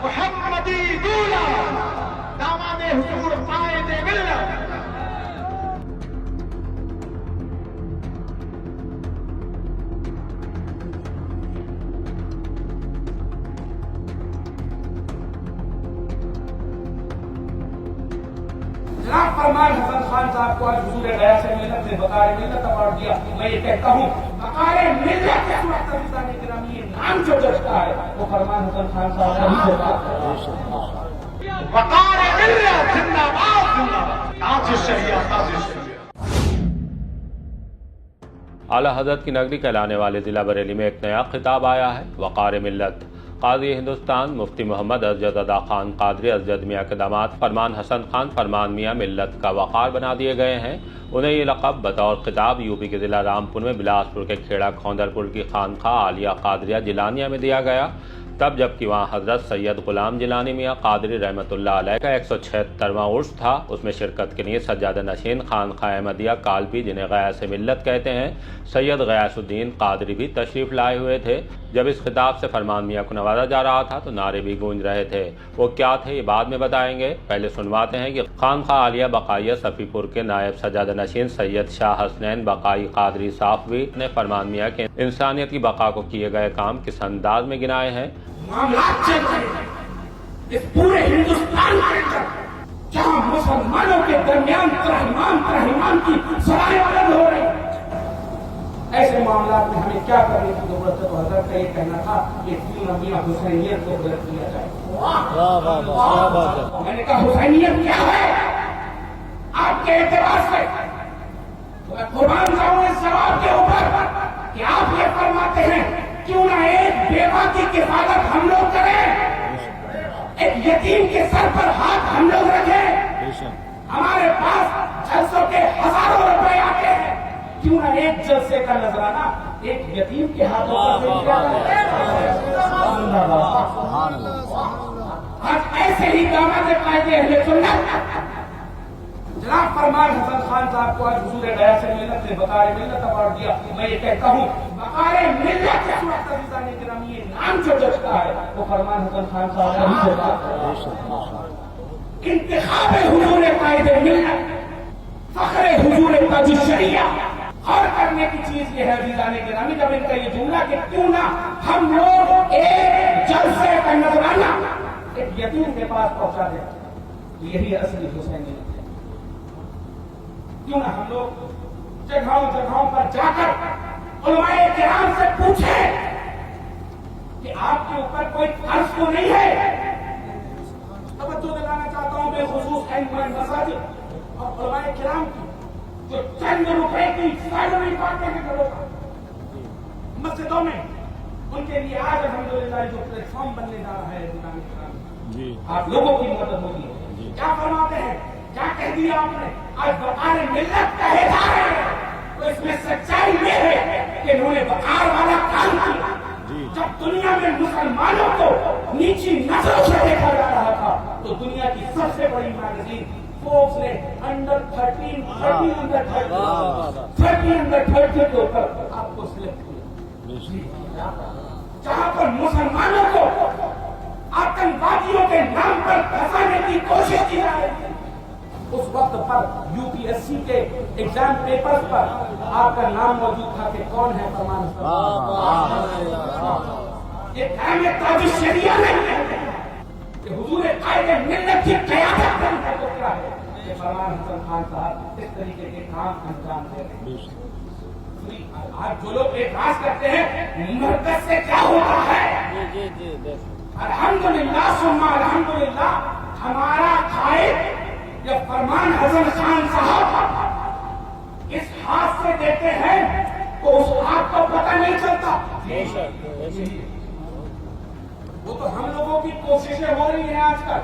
محمدی دولا داماد حضور قائد ملت. جناب فرمان حسن خان صاحب کو آج حضور غیاث ملت نے بقائے ملت ایوارڈ دیا. میں یہ کہتا ہوں بقائے ملت کے وقت عزیزان گرامی یہ نام جو جچتا ہے وہ فرمان حسن خان صاحب کا ہی ہے. وقار ملت زندہ باد زندہ باد. تاج الشریعہ تاج الشریعہ. اعلیٰ حضرت کی نگری کہلانے والے ضلع بریلی میں ایک نیا خطاب آیا ہے. وقار ملت. قاضی ہندوستان مفتی محمد ازجد ادا خان قادری ازجد میاں کے داماد فرمان حسن خان فرمان میاں ملت کا وقار بنا دیے گئے ہیں. انہیں یہ لقب بطور خطاب یوپی کے ضلع رامپور میں بلاسپور کے کھیڑا کھوندرپور کی خانقاہ عالیہ قادریہ جیلانیہ میں دیا گیا، تب جبکہ وہاں حضرت سید غلام جیلانی میاں قادری رحمۃ اللہ علیہ کا 176واں عرس تھا. اس میں شرکت کے لیے سجادہ نشین خانقاہ احمدیہ کالپی جنہیں غیاث ملت کہتے ہیں سید غیاث الدین قادری بھی تشریف لائے ہوئے تھے. جب اس خطاب سے فرمان میاں کو نوازا جا رہا تھا تو نعرے بھی گونج رہے تھے. وہ کیا تھے یہ بعد میں بتائیں گے، پہلے سنواتے ہیں کہ خانقاہ عالیہ بقائیہ صفی پور کے نائب سجادہ نشین سید شاہ حسنین بقائی قادری صافوی نے فرمان میاں کے انسانیت کی بقا کو کیے گئے کام کس انداز میں گنائے ہیں. معاملات چل رہے ہیں اس پورے ہندوستان کے اندر جہاں مسلمانوں کے درمیان ترحمان کی سرائے بلند ہو رہی ہیں. ایسے معاملات میں ہمیں کیا کرنے کی ضرورت ہے؟ تو حضرت کا یہ کہنا تھا کہ کیوں میاں حسینیت کو غلط کیا جائے. میں نے کہا حسینیت کیا ہے آپ کے اعتبار سے؟ تو میں قربان جاؤں اس جواب کے اوپر کہ آپ یہ فرماتے ہیں کیوں نہ ایک بیوہ کی کفالت ہم لوگ کریں، ایک یتیم کے سر پر ہاتھ ہم لوگ رکھیں. ہمارے پاس جلسوں کے ہزاروں روپے آتے ہیں، کیوں نہ ایک جلسے کا نذرانہ ایک یتیم کے ہاتھوں پر آج ایسے ہی داماد قائد اہل سنت جناب فرمان حسن خان صاحب کو آج حضور غیاث ملت نے بقائے ملت ایوارڈ دیا. میں یہ کہتا ہوں بقائے ملت کے وقت عزیزان گرامی یہ نام جو جچتا ہے وہ فرمان حسن خان صاحب کا ہی ہے. انتخاب حضور قائد ملت، فخر حضور تاج الشریعہ. اور کرنے کی چیز یہ ہے عزیزان گرامی جب ان کا یہ جملہ کہ کیوں نہ ہم لوگ ایک جلسے کا نذرانہ ایک یتیم کے پاس پہنچا دیں، تو یہی اصلی حسینیت. کیوں نہ ہم لوگ جگہوں پر جا کر علماء کرام سے پوچھیں کہ آپ کے اوپر کوئی قرض تو نہیں ہے. توجہ دلانا چاہتا ہوں بے خصوص مساجد اور علماء کرام کی جو چند روپے کی سیلری پاتے ہیں گھروں کا مسجدوں میں، ان کے لیے آج الحمدللہ جو پلیٹ فارم بننے جا رہا ہے علماء کرام آپ لوگوں کی مدد ہوگی. کیا فرماتے ہیں، کیا کہہ دیا آپ نے؟ آج وقار ملت کہے جا رہے ہیں تو اس میں سچائی یہ ہے کہ انہوں نے وقار والا کام کیا. جب دنیا میں مسلمانوں کو نیچی نظروں سے دیکھا جا رہا تھا تو دنیا کی سب سے بڑی میگزین فوربس نے انڈر 13 کے اوپر آپ کو سلیکٹ کیا، جہاں پر مسلمانوں کو آتنکوادیوں کے نام پر پھنسانے کی کوشش کی جا رہی ہے. اس وقت پر یو پی ایس سی کے ایگزام پیپر پر آپ کا نام موجود تھا کہ کون ہے فرمان یہ قائم تاج الشریعہ نہیں ہے کہ حضور قائد ملت کی قیادت ہے تو کیا ہے کہ فرمان حسن خان صاحب اس طریقے کے کام انجام دے رہے ہیں. آج جو لوگ اعتراض کرتے ہیں مرکز سے کیا ہوتا ہے، الحمدللہ ثم الحمدللہ ہمارا قائد جب فرمان حسن خان صاحب اس ہاتھ سے دیتے ہیں تو اس ہاتھ کو پتہ نہیں چلتا. وہ تو ہم لوگوں کی کوششیں ہو رہی ہیں آج کل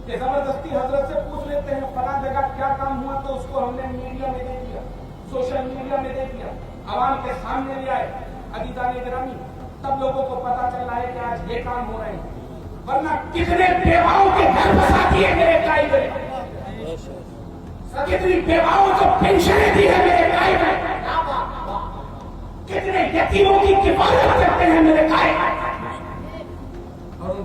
کہ زبردستی حضرت سے پوچھ لیتے ہیں فلاں جگہ کیا کام ہوا تو اس کو ہم نے میڈیا میں دے دیا، سوشل میڈیا میں دے دیا، عوام کے سامنے لے آئے. عزیزان گرامی تب لوگوں کو پتا چل رہا ہے کہ آج یہ کام ہو رہے ہیں، ورنہ کتنے بیواؤں کے گھر بسا دیے میرے قائد نے، کتنی بیواؤں کو پینشنیں دی ہے میرے قائد نے، کتنے یتیموں کی کفالت کرتے ہیں میرے قائد، اور ان